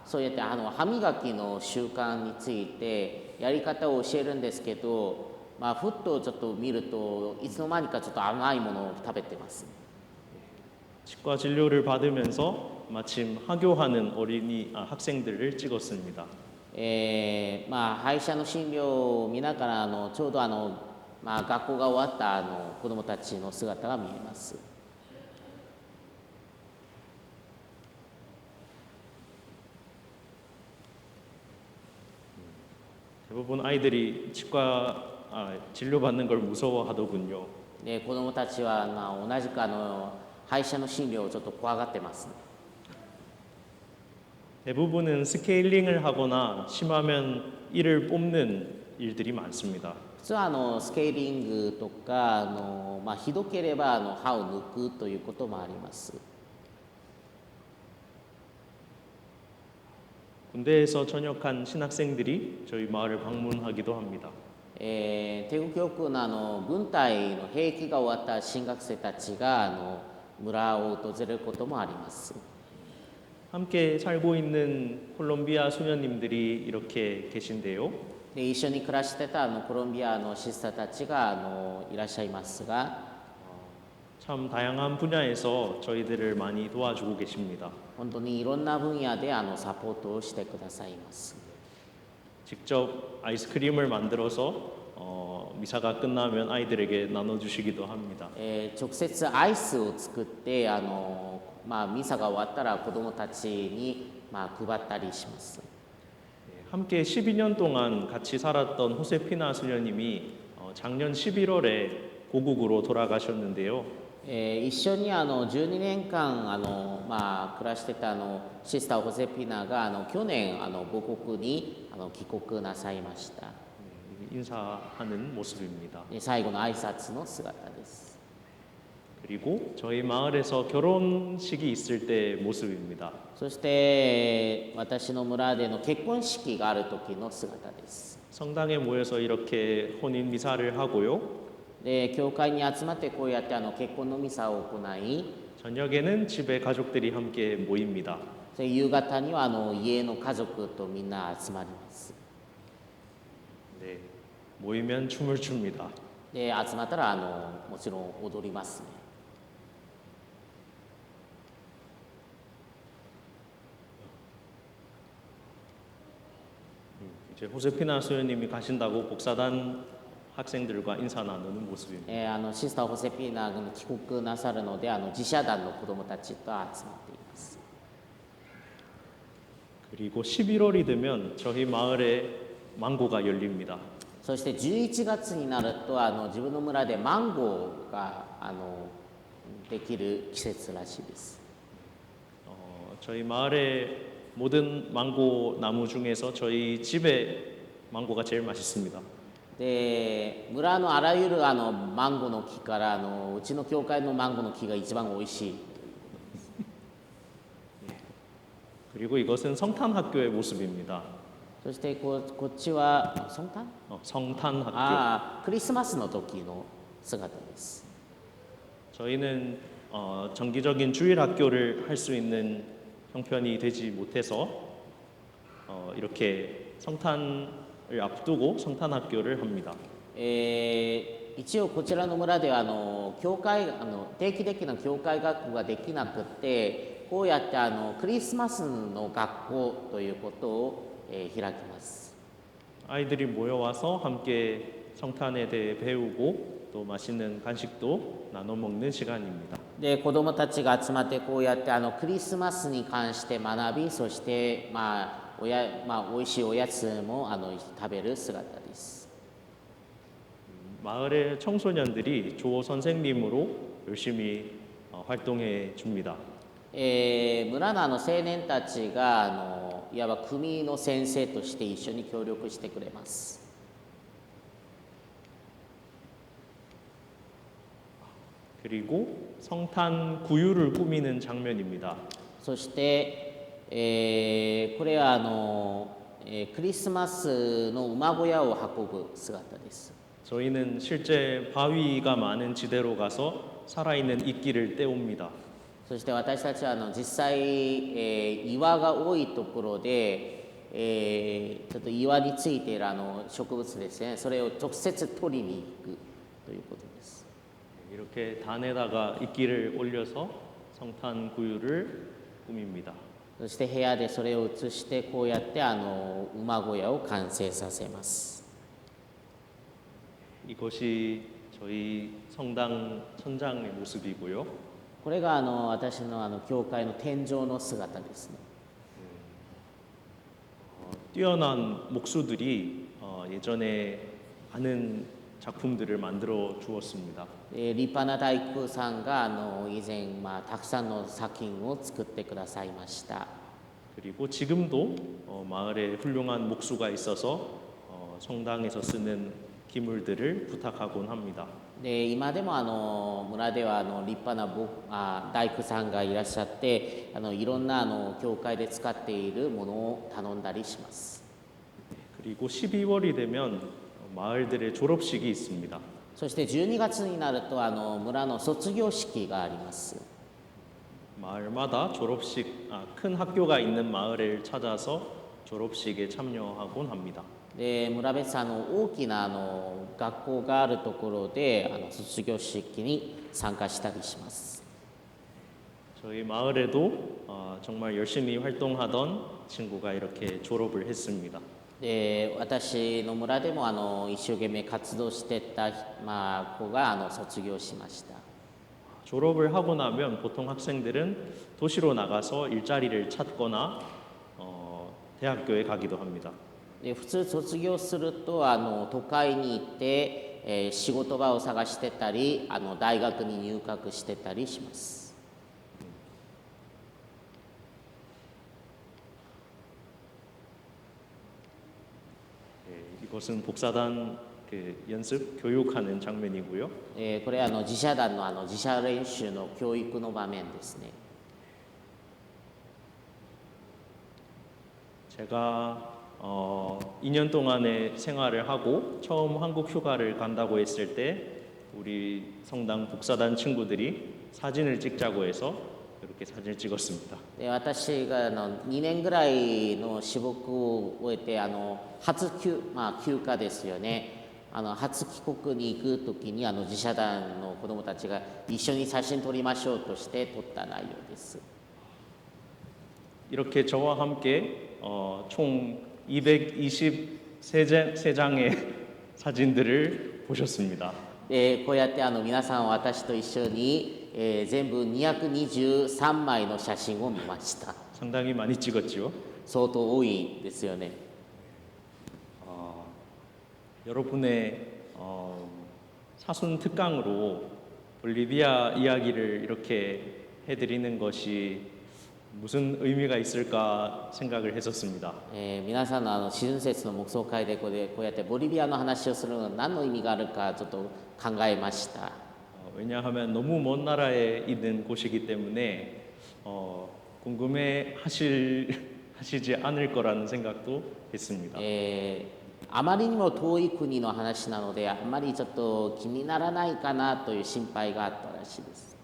そうやって歯磨きの習慣についてやり方を教えるんですけど、ふっとちょっと見るといつの間にかちょっと甘いものを食べてます。 치과 진료를 받으면서 마침 하교하는 학생들을 찍었습니다. まあ、歯医者の診療を見ながらちょうどまあ、学校が終わった子どもたちの姿が見えます。 대부분 아이들이 진료받는 걸 무서워하더군요. で子どもたちは、同じく歯医者の診療をちょっと怖がってますね。 대부분은 스케일링을 하거나 심하면 이를 뽑는 일들이 많습니다. 普通はスケーリングとかまあ、ひどければ歯を抜くということもあります。 군대에서 전역한 신학생들이 저희 마을을 방문하기도 합니다. 帝国教区の軍隊の兵役が終わった新学生たちが村を訪れることもあります。 함께 살고 있는 콜롬비아 소녀님들이 이렇게 계신데요. で一緒に暮らしてたコロンビアのシスターたちがいらっしゃいますが、 참 다양한 분야에서 저희들을 많이 도와주고 계십니다. 本当にいろんな分野でサポートをしてくださいます。 직접 아이스크림을 만들어서 미사가 끝나면 아이들에게 나눠주시기도 합니다. 直接アイスを作ってまあ、ミサが終わったら子どもたちに、まあ、配ったりします。 함께 12년 동안 같이 살았던 호세피나 수녀님이 작년 11월에 고국으로 돌아가셨는데요. 一緒に12年間まあ、暮らしてたシスター・ホセピナが去年母国に帰国なさいました。 인사하는 모습입니다. 最後の挨拶の姿です。 그리고 저희 마을에서 결혼식이 있을 때 모습입니다. そして私の村での結婚式がある時の姿です。 성당에 모여서 이렇게 혼인 미사를 하고요. で教会に集まってこうやって結婚のミサを行い、 저녁에는 집에 가족들이 함께 모입니다. それ夕方には家の家族とみんな集まります。 네, 모이면 춤을 춥니다. で集まったらもちろん踊りますね。 이제 호세피나 수녀님이 가신다고 복사단 학생들과 인사 나누는 모습입니다. シスター・ホセピーナが帰国なさるので自社団の子どもたちと集まっています。 그리고 11월이 되면 저희 마을에 망고가 열립니다. そして11月になると自分の村でマンゴーができる季節らしいです。 저희 마을의 모든 망고 나무 중에서 저희 집에 망고가 제일 맛있습니다. で村のあらゆるマンゴーの木からうちの教会のマンゴーの木が一番おいしい。 그리고 이것은 성탄학교의 모습입니다. そしてこっちは성탄학교. クリスマスの時の姿です。 저희는 정기적인 주일 학교를 할 수 있는 형편이 되지 못해서 이렇게 성탄을 앞두고 성탄학교를 합니다. 一応こちらの村では教会定期的な教会学校ができなくて、こうやってクリスマスの学校ということを、開きます。 아이들이 모여와서 함께 성탄에 대해 배우고 또 맛있는 간식도 나눠 먹는 시간입니다. で子どもたちが集まってこうやってクリスマスに関して学び、そして美味しいおやつも食べる姿です。 마을의 청소년들이 조 선생님으로 열심히 활동해 줍니다. 村の青年たちがいわば組の先生として一緒に協力してくれます。 그리고 성탄 구유를 꾸미는 장면입니다. そして、これはクリスマスの馬小屋を運ぶ姿です。 저희는 실제 바위가 많은 지대로 가서 살아있는 이끼를 떼옵니다. そして私たちは実際、岩が多いところで、ちょっと岩についている植物ですね、それを直接取りに行くということです。 이렇게 단에다가 이끼를 올려서 성탄 구유를 꾸밉니다. そして部屋でそれを移してこうやって馬小屋を完成させます。 이것이 저희 성당 천장의 모습이고요. これが私の教会の天井の姿ですね。 뛰어난 목수들이 예전에 많은 작품들을 만들어 주었습니다. 立派な大工さんが以前、たくさんの作品を作ってくださいました。 그리고 지금도 마을에 훌륭한 목수가 있어서 성당에서 쓰는 기물들을 부탁하곤 합니다. で今でも村では立派な大工さんがいらっしゃっていろんな教会で使っているものを頼んだりします。 그리고 12월이 되면 마을들의 졸업식이 있습니다. そして12月になると村の卒業式があります。 마을마다 큰 학교가 있는 마을을 찾아서 졸업식에 참여하곤 합니다. で村別さん大きな学校があるところで卒業式に参加したりします。 저희 마을에도 정말 열심히 활동하던 친구가 이렇게 졸업을 했습니다. で私の村でも一生懸命活動してた、子が卒業しました。 졸업을 하고 나면 보통 학생들은 도시로 나가서 일자리를 찾거나 대학교에 가기도 합니다. で普通卒業すると都会に行って、仕事場を探してたり大学に入学してたりします。 이것은 복사단 연습 교육하는 장면이고요. これ自社団の自社練習の教育の場面ですね。 제가 2년 동안의 생활을 하고 처음 한국 휴가를 간다고 했을 때 우리 성당 복사단 친구들이 사진을 찍자고 해서 이렇게 사진을 찍었습니다. で私が2年ぐらいの私牧を終えて休暇ですよね。初帰国に行く時に自社団の子どもたちが一緒に写真撮りましょうとして撮った内容です。 이렇게 저와 함께 총 223장의 사진들을 보셨습니다. でこうやって皆さん私と一緒に、全部223枚の写真を見ました。 상당히 많이 찍었죠. 相当多いですよね。 여러분의 사순 특강으로 볼리비아 이야기를 이렇게 해드리는 것이 무슨 의미가 있을까 생각을 했었습니다. 皆さんのシズン節の黙想会でこうやってボリビアの話をするのは何の意味があるかちょっと考えました。 왜냐하면 너무 먼 나라에 있는 곳이기 때문에 궁금해 하시지 않을 거라는 생각도 했습니다. あまりにも遠い国の話なのであんまりちょっと気にならないかなという心配があったらしいです。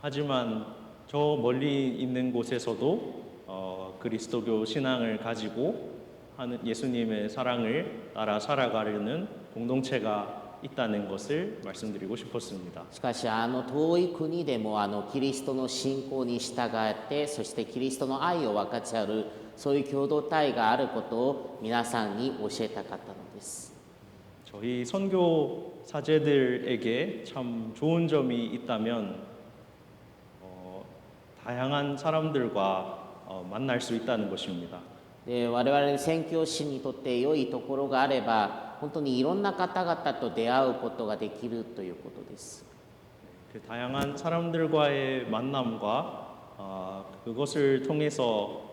하지만 저 멀리 있는 곳에서도 그리스도교 신앙을 가지고 하는 예수님의 사랑을 따라 살아가려는 공동체가 있다는 것을 말씀드리고 싶었습니다. しかし遠い国でもキリストの信仰に従ってそしてキリストの愛を分かち合うそういう共同体があることを皆さんに教えたかったのです。 저희 선교 사제들에게 참 좋은 점이 있다면 다양한 사람들과 만날 수 있다는 것입니다. で我々宣教師にとって良いところがあれば本当にいろんな方々と出会うことができるということです。 그 다양한 사람들과의 만남과 그것을 통해서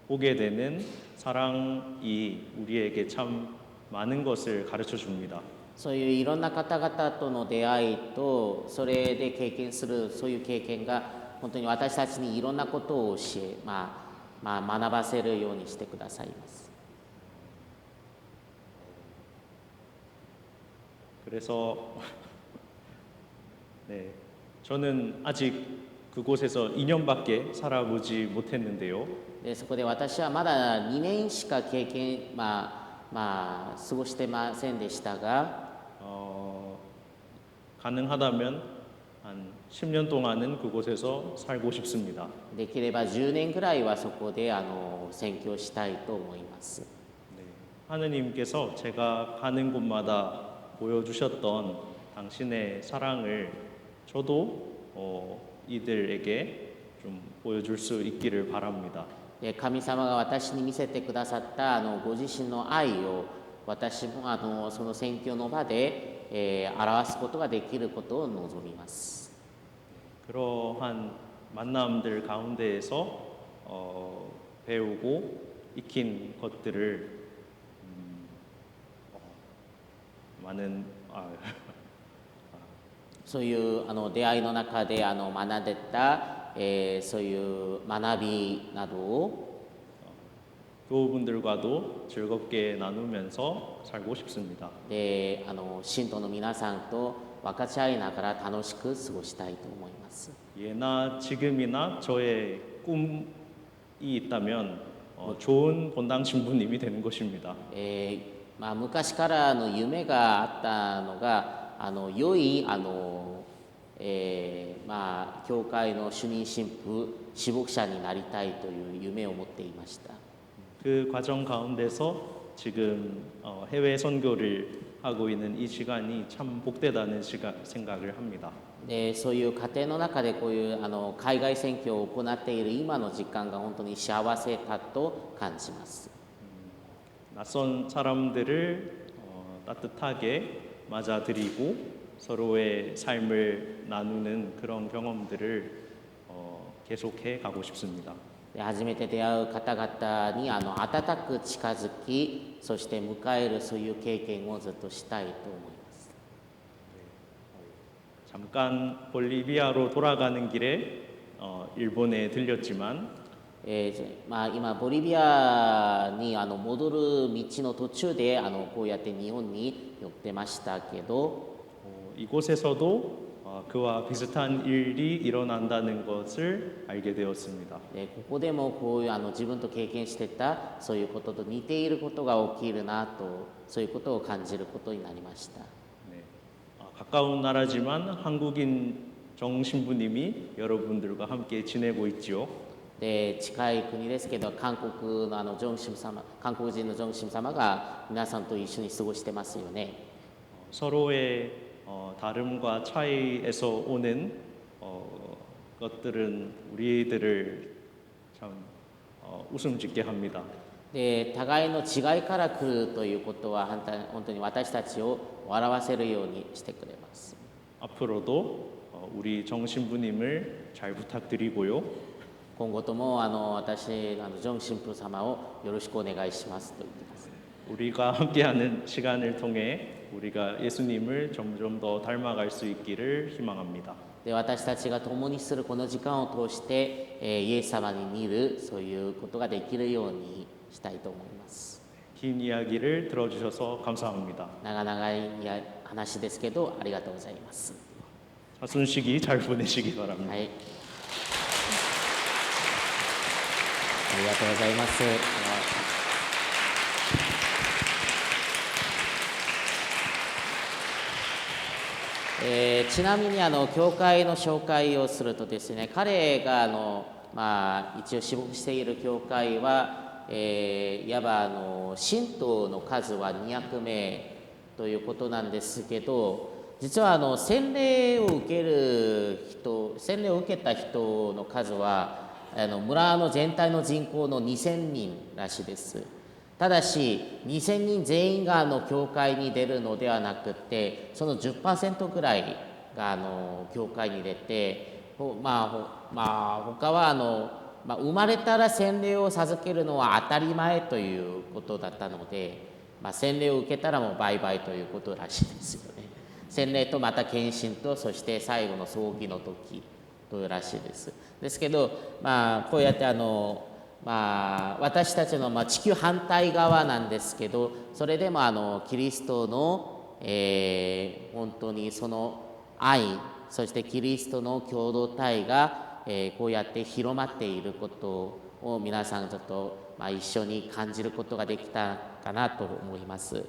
보게 되는 사랑이 우리에게 참 많은 것을 가르쳐 줍니다. そういういろんな方々との出会いとそれで経験するそういう経験が本当に私たちにいろんなことを教え、学ばせるようにしてくださいます。 그래서 네, 저는 아직 그곳에서 2년밖에 살아보지 못했는데요. でそこで私はまだ2年しか経験、過ごしてませんでしたが 가능하다면 한 10년 동안은 그곳에서 살고 싶습니다. できれば10年ぐらいはそこで宣教したいと思います。 네, 하느님께서 제가 가는 곳마다 보여주셨던 당신의 사랑을 저도 이들에게 좀 보여줄 수 있기를 바랍니다. で神様が私に見せてくださったご自身の愛を私もその宣教の場で、表すことができることを望みます。 그러한 만남들 가운데에서 배우고 익힌 것들을 많은 そういう出会いの中で学んでた、そういう学びなどを 교우분들과도 즐겁게 나누면서 살고 싶습니다. で信徒の皆さんと分かち合いながら楽しく過ごしたいと思います。 예나 지금이나 저의 꿈이 있다면 좋은 본당 신부님이 되는 것입니다. 昔からの夢があったのが良い教会の主任神父司牧者になりたいという夢を持っていました。 그 과정 가운데서 지금 해외 선교를 하고 있는 이 시간이 참 복되다는 생각을 합니다. でそういう過程の中でこういう海外選挙を行っている今の時間が本当に幸せだと感じます。 낯선 사람들을 따뜻하게 맞아들이고 서로의 삶을 나누는 그런 경험들을 계속해 가고 싶습니다. で初めて出会う方々に温かく近づき、そして迎えるそういう経験をずっとしたいと思います。 잠깐 볼리비아로 돌아가는 길에 일본에 들렸지만 今ボリビアに戻る道の途中でこうやって日本に寄ってましたけど、 이곳에서도 그와 비슷한 일이 일어난다는 것을 알게 되었습니다. でここでもこういう自分と経験してたそういうことと似ていることが起きるなと、そういうことを感じることになりました。 네. 가까운 나라지만 한국인 정 신부님이 여러분들과 함께 지내고 있지요. で近い国ですけど韓国のジョン神父様、韓国人のジョン神父様が皆さんと一緒に過ごしてますよね。 서로의 다름과 차이에서 오는 것들은 우리들을 참 웃음 짓게 합니다. で互いの違いから来るということは本当に私たちを笑わせるようにしてくれます。 앞으로도 우리 정 신부님을 잘 부탁드리고요. 今後とも私ジョン神父様をよろしくお願いしますと言っています。 우리가 함께하는 시간을 통해 우리가 예수님을 점점 더 닮아갈 수 있기를 희망합니다. で私たちが共にするこの時間を通して、イエス様に似るそういうことができるようにしたいと思います。 긴 이야기를 들어주셔서 감사합니다. 長々い話ですけどありがとうございます。 사순식이 잘 보내시기 바랍니다. はい。ありがとうございます。ちなみに教会の紹介をするとですね、彼が一応志牧している教会は、いわば信徒の数は200名ということなんですけど、実は洗礼を受けた人の数は村の全体の人口の2000人らしいです。ただし2000人全員が教会に出るのではなくて、その 10% ぐらいが教会に出て、他は生まれたら洗礼を授けるのは当たり前ということだったので、洗礼を受けたらもうバイバイということらしいですよね。洗礼とまた献身と、そして最後の葬儀の時というらしいです。ですけど、こうやって私たちの地球反対側なんですけど、それでもキリストの、本当にその愛、そしてキリストの共同体が、こうやって広まっていることを皆さんちょっと、一緒に感じることができたかなと思います。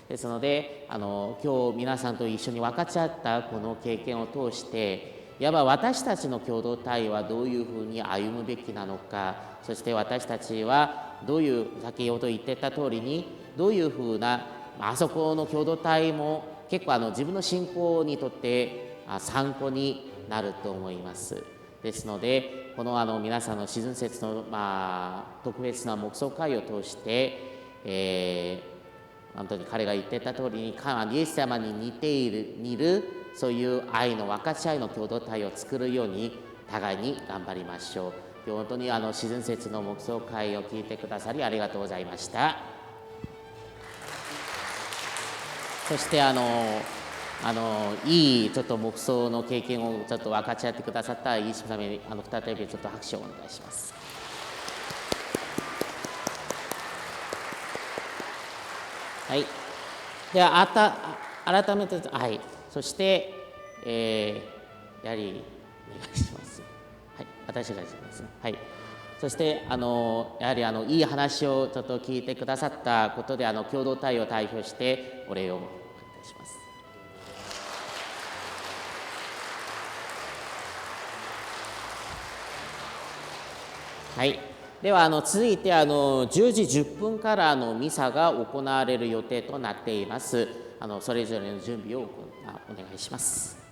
ですので今日皆さんと一緒に分かち合ったこの経験を通して、いわば私たちの共同体はどういうふうに歩むべきなのか、そして私たちはどういう、先ほど言ってた通りにどういうふうな、あそこの共同体も結構自分の信仰にとって参考になると思います。ですので、この皆さんのシーズン節の、特別な黙想会を通して、本当に彼が言ってた通りにイエス様に似るそういう愛の分かち合いの共同体を作るように互いに頑張りましょう。今日本当にシーズン節の黙想会を聞いてくださりありがとうございました。そしていいちょっと黙想の経験をちょっと分かち合ってくださったイエス様に再びちょっと拍手をお願いします。はい。では改めて、はい。そして、やはりお願いします。はい。私がしますね。はい。そしてやはりいい話をちょっと聞いてくださったことで共同体を代表してお礼をお願いします。はい。では続いて10時10分からミサが行われる予定となっています。それぞれの準備をお願いします。